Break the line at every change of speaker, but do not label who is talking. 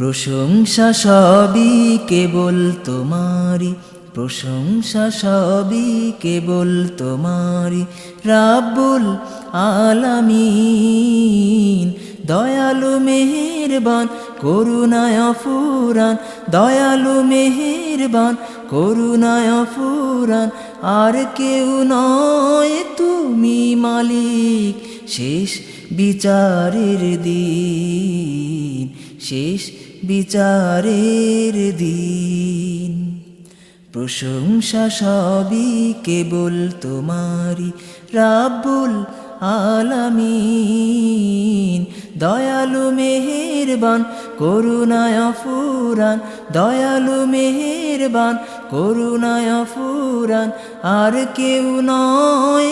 প্রশংসা সবই কেবল তোমারি, প্রশংসা সবই কেবল তোমারি। রাব্বুল আলামিন দয়ালু মেহেরবান করুণায় অফুরান, দয়ালু মেহেরবান করুণায় অফুরান। আর কেউ নয় তুমি মালিক শেষ বিচারের দিন, শেষ বিচারের দিন। প্রশংসা সবই কেবল তোমারি, রাব্বুল আলামিন দয়ালু মেহেরবান করুণায় অফুরান, দয়ালু মেহেরবান করুণায় অফুরান। আর কেউ নয়